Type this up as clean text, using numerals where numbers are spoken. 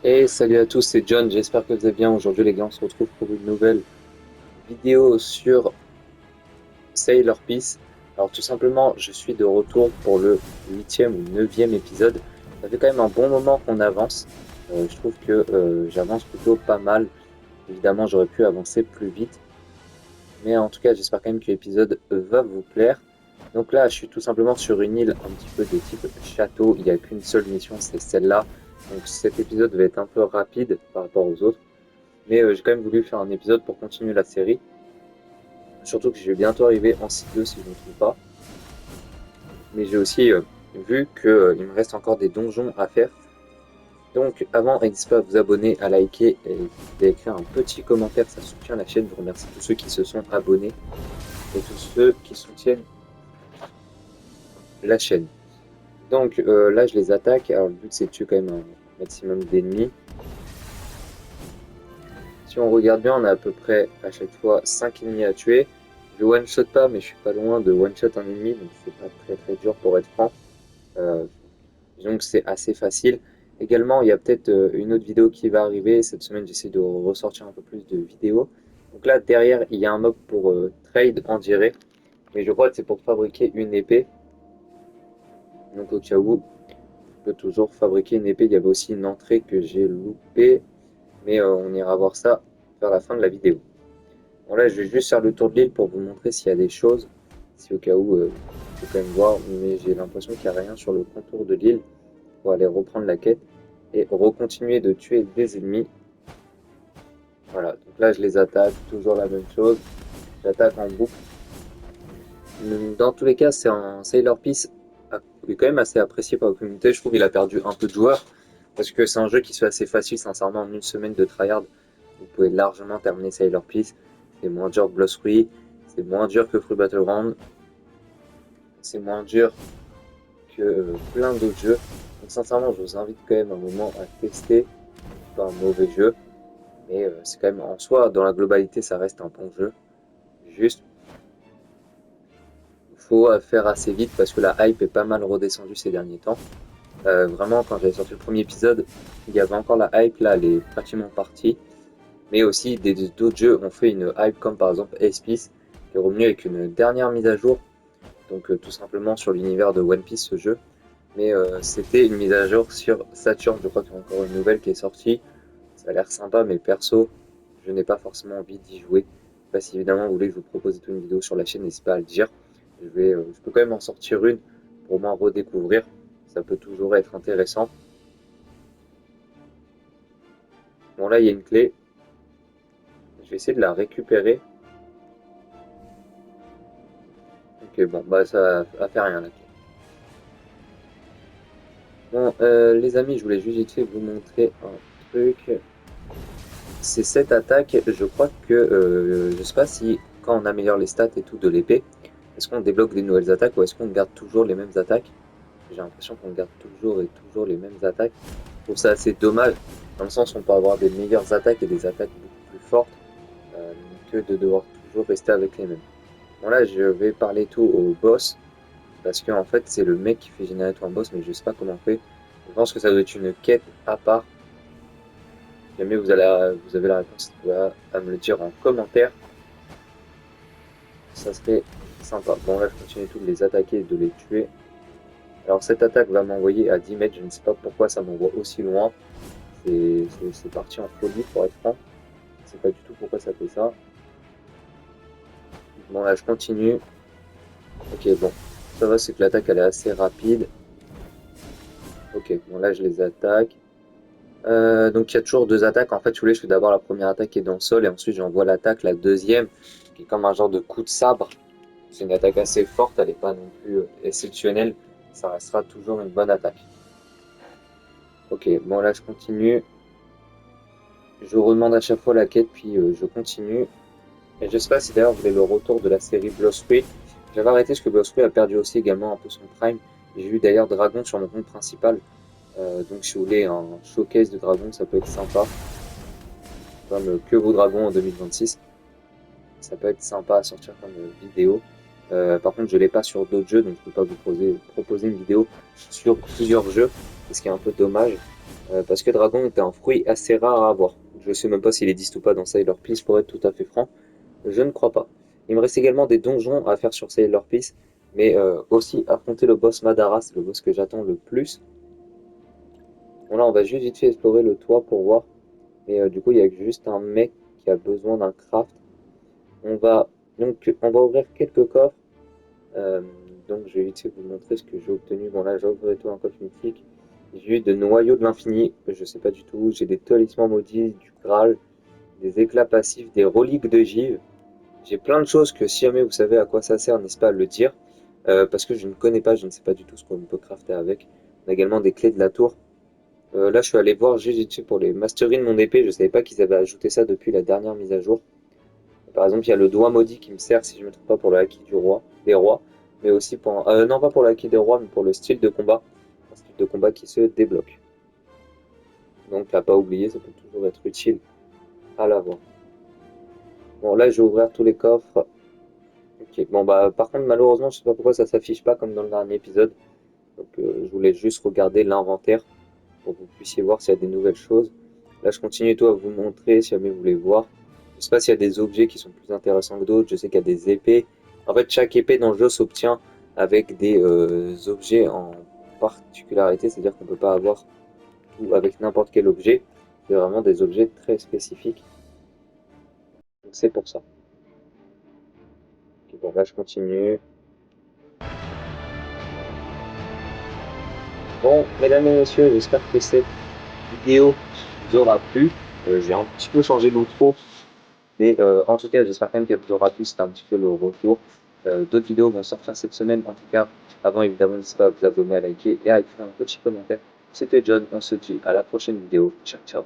Et salut à tous, c'est John, j'espère que vous allez bien. Aujourd'hui les gars, on se retrouve pour une nouvelle vidéo sur Sailor Peace. Alors tout simplement, je suis de retour pour le 8e ou 9e épisode. Ça fait quand même un bon moment qu'on avance. Je trouve que j'avance plutôt pas mal. Évidemment, j'aurais pu avancer plus vite. Mais en tout cas, j'espère quand même que l'épisode va vous plaire. Donc là, je suis tout simplement sur une île un petit peu de type château. Il n'y a qu'une seule mission, c'est celle-là. Donc cet épisode va être un peu rapide par rapport aux autres. Mais j'ai quand même voulu faire un épisode pour continuer la série. Surtout que je vais bientôt arriver en site 2 si je ne me trompe pas. Mais j'ai aussi vu qu'il me reste encore des donjons à faire. Donc avant, n'hésitez pas à vous abonner, à liker et à écrire un petit commentaire, ça soutient la chaîne. Je remercie tous ceux qui se sont abonnés et tous ceux qui soutiennent la chaîne. Donc là, je les attaque. Alors le but c'est de tuer quand même un maximum d'ennemis. Si on regarde bien, on a à peu près à chaque fois 5 ennemis à tuer. Je one shot pas, mais je suis pas loin de one shot un ennemi, donc c'est pas très très dur pour être franc. Euh, Disons que c'est assez facile. Également, il y a peut-être une autre vidéo qui va arriver. Cette semaine, j'essaie de ressortir un peu plus de vidéos. Donc là, derrière, il y a un mob pour trade, on dirait. Mais je crois que c'est pour fabriquer une épée. Donc au cas où, je peux toujours fabriquer une épée. Il y avait aussi une entrée que j'ai loupée. Mais on ira voir ça vers la fin de la vidéo. Bon là, je vais juste faire le tour de l'île pour vous montrer s'il y a des choses. Si au cas où, il faut quand même voir. Mais j'ai l'impression qu'il n'y a rien sur le contour de l'île. Pour aller reprendre la quête et recontinuer de tuer des ennemis. Voilà, donc là je les attaque, toujours la même chose. J'attaque en boucle. Dans tous les cas, c'est un Sailor Peace qui est quand même assez apprécié par la communauté. Je trouve qu'il a perdu un peu de joueurs parce que c'est un jeu qui se fait assez facile, sincèrement, en une semaine de tryhard. Vous pouvez largement terminer Sailor Peace. C'est moins dur que Bloss Free, c'est moins dur que Free Battleground, c'est moins dur que plein d'autres jeux. Donc sincèrement, je vous invite quand même un moment à tester. C'est pas un mauvais jeu. Mais c'est quand même en soi, dans la globalité, ça reste un bon jeu. Juste, il faut faire assez vite parce que la hype est pas mal redescendue ces derniers temps. Vraiment, quand j'avais sorti le premier épisode, il y avait encore la hype, là, elle est pratiquement partie. Mais aussi, d'autres jeux ont fait une hype, comme par exemple Ace Peace, qui est revenu avec une dernière mise à jour. Donc, tout simplement sur l'univers de One Piece, ce jeu. Mais c'était une mise à jour sur Saturn. Je crois qu'il y a encore une nouvelle qui est sortie. Ça a l'air sympa, mais perso, je n'ai pas forcément envie d'y jouer. Pas si évidemment vous voulez que je vous propose une vidéo sur la chaîne, n'hésitez pas à le dire. Je peux quand même en sortir une pour m'en redécouvrir. Ça peut toujours être intéressant. Bon là il y a une clé. Je vais essayer de la récupérer. Ok bon bah ça va faire rien la clé. Bon les amis, je voulais juste vite fait vous montrer un truc. C'est cette attaque, je crois que je sais pas si quand on améliore les stats et tout de l'épée, est-ce qu'on débloque des nouvelles attaques ou est-ce qu'on garde toujours les mêmes attaques? J'ai l'impression qu'on garde toujours et toujours les mêmes attaques. Je trouve ça assez dommage, dans le sens où on peut avoir des meilleures attaques et des attaques beaucoup plus fortes euh, que de devoir toujours rester avec les mêmes. Bon là, je vais parler tout au boss, parce qu'en en fait, c'est le mec qui fait générer tout un boss, mais je sais pas comment on fait. Je pense que ça doit être une quête à part. Si jamais vous avez la réponse, à me le dire en commentaire, ça serait sympa. Bon là, je continue tout de les attaquer et de les tuer. Alors cette attaque va m'envoyer à 10 mètres, je ne sais pas pourquoi ça m'envoie aussi loin. C'est parti en folie pour être franc. Je ne sais pas du tout pourquoi ça fait ça. Bon là je continue. Ok bon, ça va, c'est que l'attaque elle est assez rapide. Ok, bon là je les attaque. Donc il y a toujours deux attaques. En fait, je fais d'abord la première attaque qui est dans le sol et ensuite j'envoie l'attaque, la deuxième, qui est comme un genre de coup de sabre. C'est une attaque assez forte, elle n'est pas non plus exceptionnelle. Ça restera toujours une bonne attaque. Ok, bon là je continue. Je redemande à chaque fois la quête, puis je continue. Et je sais pas si d'ailleurs vous voulez le retour de la série Blosspree. J'avais arrêté parce que Blosspree a perdu aussi également un peu son prime. J'ai vu d'ailleurs Dragon sur mon compte principal. Donc si vous voulez un showcase de Dragon, ça peut être sympa. Comme Que vaut Dragon en 2026. Ça peut être sympa à sortir comme vidéo. Par contre, je l'ai pas sur d'autres jeux, donc je peux pas vous proposer une vidéo sur plusieurs jeux, ce qui est un peu dommage. parce que dragon est un fruit assez rare à avoir. Je sais même pas s'il existe ou pas dans Sailor Peace pour être tout à fait franc. Je ne crois pas. Il me reste également des donjons à faire sur Sailor Peace, mais aussi affronter le boss Madara, c'est le boss que j'attends le plus. Bon là on va juste vite fait explorer le toit pour voir, mais du coup il y a juste un mec qui a besoin d'un craft. On va on va ouvrir quelques coffres. Euh, donc je vais vite fait vous montrer ce que j'ai obtenu. Bon là j'ai ouvert tout un coffre mythique. J'ai eu de noyaux de l'infini, je sais pas du tout. J'ai des talismans maudits, du Graal, des éclats passifs, des reliques de Giv. J'ai plein de choses que si jamais vous savez à quoi ça sert, n'hésitez pas à le dire. Parce que je ne connais pas, je ne sais pas du tout ce qu'on peut crafter avec. On a également des clés de la tour. Là je suis allé voir juste vite fait pour les masteries de mon épée. Je savais pas qu'ils avaient ajouté ça depuis la dernière mise à jour. Par exemple, il y a le doigt maudit qui me sert, si je ne me trompe pas, pour le haki des rois, mais aussi pour, non pas pour le haki des rois, mais pour le style de combat, un style de combat qui se débloque. Donc, à pas oublier, ça peut toujours être utile à l'avoir. Bon, là, je vais ouvrir tous les coffres. Ok, bon, bah, par contre, malheureusement, je sais pas pourquoi ça s'affiche pas comme dans le dernier épisode. Donc, je voulais juste regarder l'inventaire pour que vous puissiez voir s'il y a des nouvelles choses. Là, je continue tout à vous montrer si jamais vous voulez voir. Je sais pas s'il y a des objets qui sont plus intéressants que d'autres. Je sais qu'il y a des épées. En fait, chaque épée dans le jeu s'obtient avec des objets en particularité, c'est-à-dire qu'on peut pas avoir tout avec n'importe quel objet. C'est vraiment des objets très spécifiques. Donc c'est pour ça. Ok, bon, là, je continue. Bon, mesdames et messieurs, j'espère que cette vidéo vous aura plu. J'ai un petit peu changé l'intro. Mais en tout cas, j'espère quand même qu'elle vous aura plu. C'était un petit peu le retour. D'autres vidéos vont sortir cette semaine. En tout cas, avant évidemment, n'hésitez pas à vous abonner, à liker et à écrire un petit commentaire. C'était John. On se dit à la prochaine vidéo. Ciao, ciao.